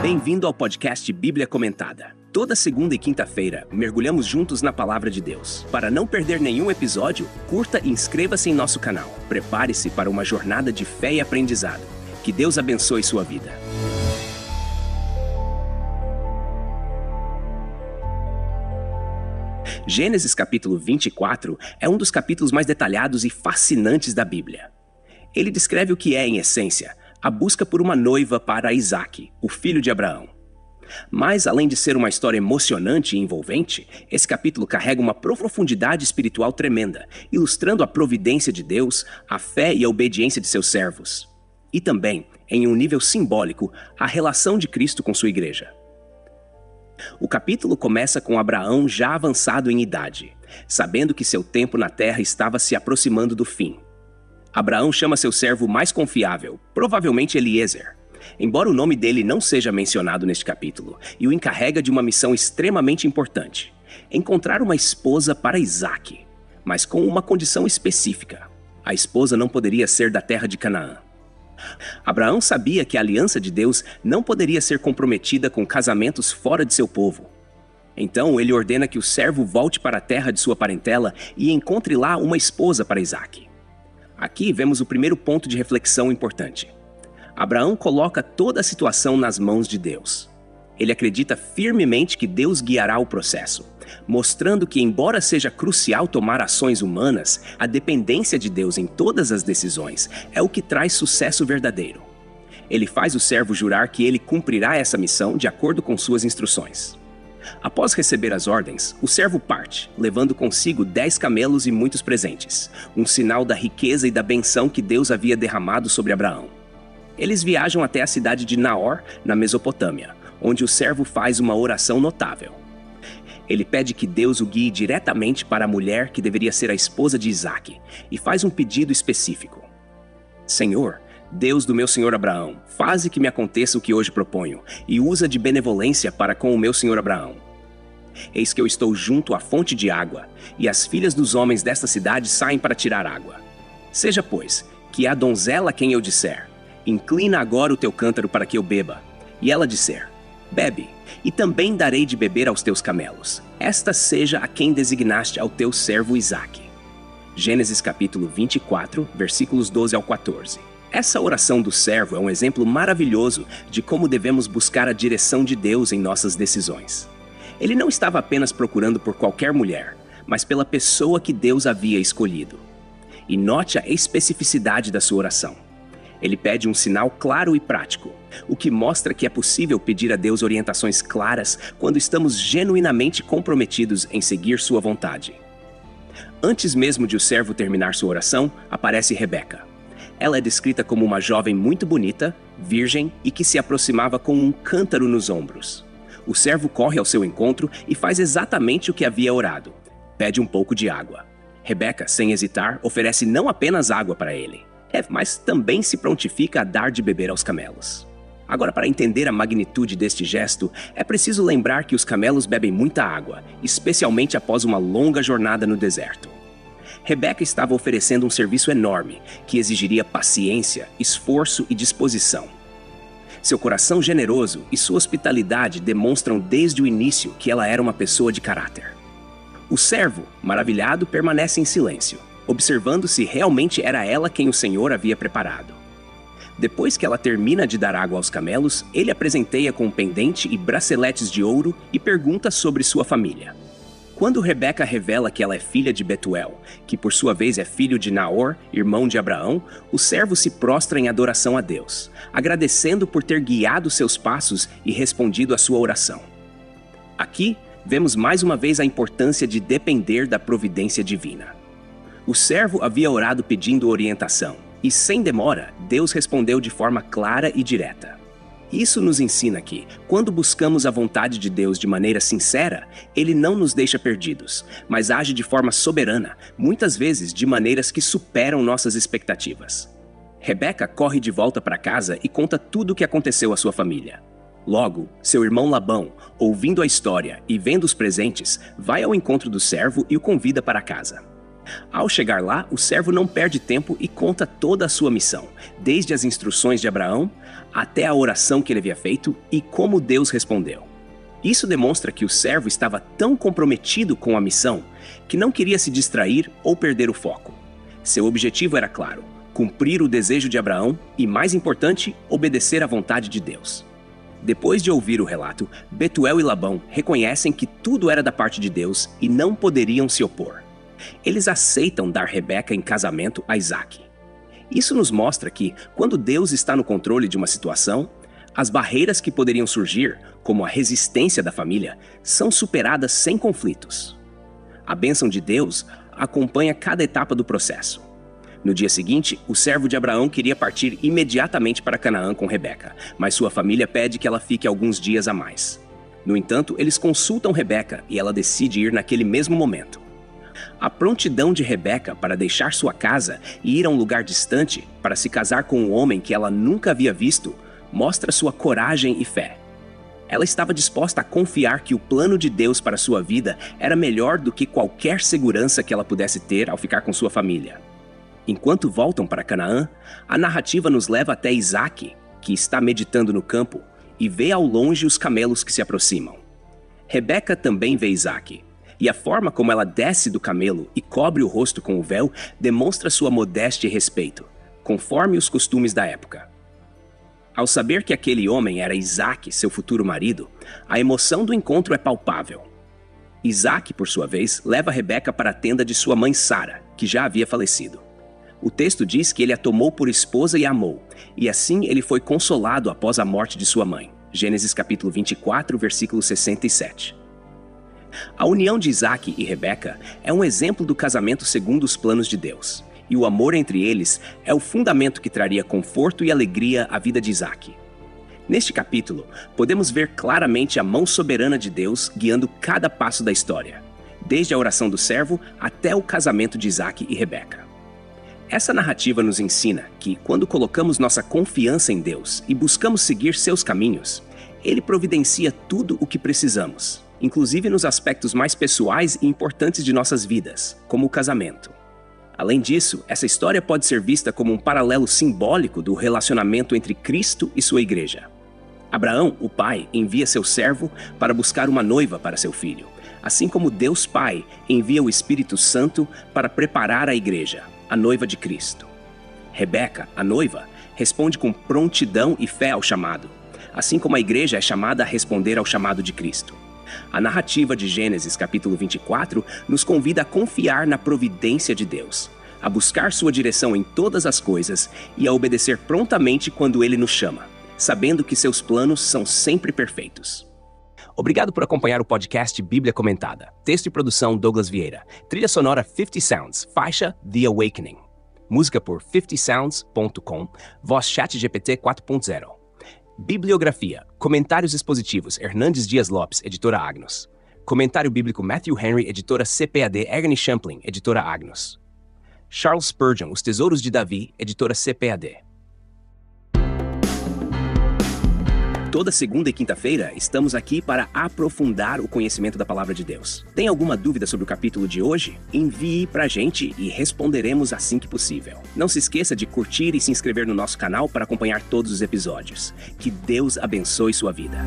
Bem-vindo ao podcast Bíblia Comentada. Toda segunda e quinta-feira, mergulhamos juntos na Palavra de Deus. Para não perder nenhum episódio, curta e inscreva-se em nosso canal. Prepare-se para uma jornada de fé e aprendizado. Que Deus abençoe sua vida. Gênesis capítulo 24 é um dos capítulos mais detalhados e fascinantes da Bíblia. Ele descreve o que é, em essência, a busca por uma noiva para Isaque, o filho de Abraão. Mas, além de ser uma história emocionante e envolvente, esse capítulo carrega uma profundidade espiritual tremenda, ilustrando a providência de Deus, a fé e a obediência de seus servos. E também, em um nível simbólico, a relação de Cristo com sua igreja. O capítulo começa com Abraão já avançado em idade, sabendo que seu tempo na terra estava se aproximando do fim. Abraão chama seu servo mais confiável, provavelmente Eliezer, embora o nome dele não seja mencionado neste capítulo, e o encarrega de uma missão extremamente importante: encontrar uma esposa para Isaque, mas com uma condição específica. A esposa não poderia ser da terra de Canaã. Abraão sabia que a aliança de Deus não poderia ser comprometida com casamentos fora de seu povo. Então ele ordena que o servo volte para a terra de sua parentela e encontre lá uma esposa para Isaque. Aqui vemos o primeiro ponto de reflexão importante. Abraão coloca toda a situação nas mãos de Deus. Ele acredita firmemente que Deus guiará o processo, mostrando que, embora seja crucial tomar ações humanas, a dependência de Deus em todas as decisões é o que traz sucesso verdadeiro. Ele faz o servo jurar que ele cumprirá essa missão de acordo com suas instruções. Após receber as ordens, o servo parte, levando consigo 10 camelos e muitos presentes, um sinal da riqueza e da bênção que Deus havia derramado sobre Abraão. Eles viajam até a cidade de Naor, na Mesopotâmia, onde o servo faz uma oração notável. Ele pede que Deus o guie diretamente para a mulher que deveria ser a esposa de Isaque, e faz um pedido específico. Senhor, Deus do meu senhor Abraão, faze que me aconteça o que hoje proponho, e usa de benevolência para com o meu senhor Abraão. Eis que eu estou junto à fonte de água, e as filhas dos homens desta cidade saem para tirar água. Seja, pois, que a donzela a quem eu disser, inclina agora o teu cântaro para que eu beba, e ela disser, bebe, e também darei de beber aos teus camelos. Esta seja a quem designaste ao teu servo Isaque. Gênesis capítulo 24, versículos 12 ao 14. Essa oração do servo é um exemplo maravilhoso de como devemos buscar a direção de Deus em nossas decisões. Ele não estava apenas procurando por qualquer mulher, mas pela pessoa que Deus havia escolhido. E note a especificidade da sua oração. Ele pede um sinal claro e prático, o que mostra que é possível pedir a Deus orientações claras quando estamos genuinamente comprometidos em seguir sua vontade. Antes mesmo de o servo terminar sua oração, aparece Rebeca. Ela é descrita como uma jovem muito bonita, virgem e que se aproximava com um cântaro nos ombros. O servo corre ao seu encontro e faz exatamente o que havia orado. Pede um pouco de água. Rebeca, sem hesitar, oferece não apenas água para ele, mas também se prontifica a dar de beber aos camelos. Agora, para entender a magnitude deste gesto, é preciso lembrar que os camelos bebem muita água, especialmente após uma longa jornada no deserto. Rebeca estava oferecendo um serviço enorme, que exigiria paciência, esforço e disposição. Seu coração generoso e sua hospitalidade demonstram desde o início que ela era uma pessoa de caráter. O servo, maravilhado, permanece em silêncio, observando se realmente era ela quem o Senhor havia preparado. Depois que ela termina de dar água aos camelos, ele a presenteia com um pendente e braceletes de ouro e pergunta sobre sua família. Quando Rebeca revela que ela é filha de Betuel, que por sua vez é filho de Naor, irmão de Abraão, o servo se prostra em adoração a Deus, agradecendo por ter guiado seus passos e respondido à sua oração. Aqui, vemos mais uma vez a importância de depender da providência divina. O servo havia orado pedindo orientação, e sem demora, Deus respondeu de forma clara e direta. Isso nos ensina que, quando buscamos a vontade de Deus de maneira sincera, Ele não nos deixa perdidos, mas age de forma soberana, muitas vezes de maneiras que superam nossas expectativas. Rebeca corre de volta para casa e conta tudo o que aconteceu à sua família. Logo, seu irmão Labão, ouvindo a história e vendo os presentes, vai ao encontro do servo e o convida para casa. Ao chegar lá, o servo não perde tempo e conta toda a sua missão, desde as instruções de Abraão até a oração que ele havia feito e como Deus respondeu. Isso demonstra que o servo estava tão comprometido com a missão que não queria se distrair ou perder o foco. Seu objetivo era claro: cumprir o desejo de Abraão e, mais importante, obedecer à vontade de Deus. Depois de ouvir o relato, Betuel e Labão reconhecem que tudo era da parte de Deus e não poderiam se opor. Eles aceitam dar Rebeca em casamento a Isaque. Isso nos mostra que, quando Deus está no controle de uma situação, as barreiras que poderiam surgir, como a resistência da família, são superadas sem conflitos. A bênção de Deus acompanha cada etapa do processo. No dia seguinte, o servo de Abraão queria partir imediatamente para Canaã com Rebeca, mas sua família pede que ela fique alguns dias a mais. No entanto, eles consultam Rebeca e ela decide ir naquele mesmo momento. A prontidão de Rebeca para deixar sua casa e ir a um lugar distante para se casar com um homem que ela nunca havia visto mostra sua coragem e fé. Ela estava disposta a confiar que o plano de Deus para sua vida era melhor do que qualquer segurança que ela pudesse ter ao ficar com sua família. Enquanto voltam para Canaã, a narrativa nos leva até Isaque, que está meditando no campo, e vê ao longe os camelos que se aproximam. Rebeca também vê Isaque, e a forma como ela desce do camelo e cobre o rosto com o véu demonstra sua modéstia e respeito, conforme os costumes da época. Ao saber que aquele homem era Isaque, seu futuro marido, a emoção do encontro é palpável. Isaque, por sua vez, leva Rebeca para a tenda de sua mãe Sara, que já havia falecido. O texto diz que ele a tomou por esposa e a amou, e assim ele foi consolado após a morte de sua mãe. Gênesis capítulo 24, versículo 67. A união de Isaque e Rebeca é um exemplo do casamento segundo os planos de Deus, e o amor entre eles é o fundamento que traria conforto e alegria à vida de Isaque. Neste capítulo, podemos ver claramente a mão soberana de Deus guiando cada passo da história, desde a oração do servo até o casamento de Isaque e Rebeca. Essa narrativa nos ensina que, quando colocamos nossa confiança em Deus e buscamos seguir seus caminhos, Ele providencia tudo o que precisamos, inclusive nos aspectos mais pessoais e importantes de nossas vidas, como o casamento. Além disso, essa história pode ser vista como um paralelo simbólico do relacionamento entre Cristo e sua igreja. Abraão, o pai, envia seu servo para buscar uma noiva para seu filho, assim como Deus Pai envia o Espírito Santo para preparar a igreja, a noiva de Cristo. Rebeca, a noiva, responde com prontidão e fé ao chamado, assim como a igreja é chamada a responder ao chamado de Cristo. A narrativa de Gênesis capítulo 24 nos convida a confiar na providência de Deus, a buscar sua direção em todas as coisas e a obedecer prontamente quando Ele nos chama, sabendo que seus planos são sempre perfeitos. Obrigado por acompanhar o podcast Bíblia Comentada. Texto e produção Douglas Vieira. Trilha sonora 50 Sounds, faixa The Awakening. Música por 50sounds.com, voz ChatGPT 4.0. Bibliografia. Comentários expositivos Hernandes Dias Lopes, editora Agnos. Comentário bíblico Matthew Henry, editora CPAD Agni Champlin, editora Agnos. Charles Spurgeon, Os Tesouros de Davi, editora CPAD. Toda segunda e quinta-feira estamos aqui para aprofundar o conhecimento da Palavra de Deus. Tem alguma dúvida sobre o capítulo de hoje? Envie pra gente e responderemos assim que possível. Não se esqueça de curtir e se inscrever no nosso canal para acompanhar todos os episódios. Que Deus abençoe sua vida.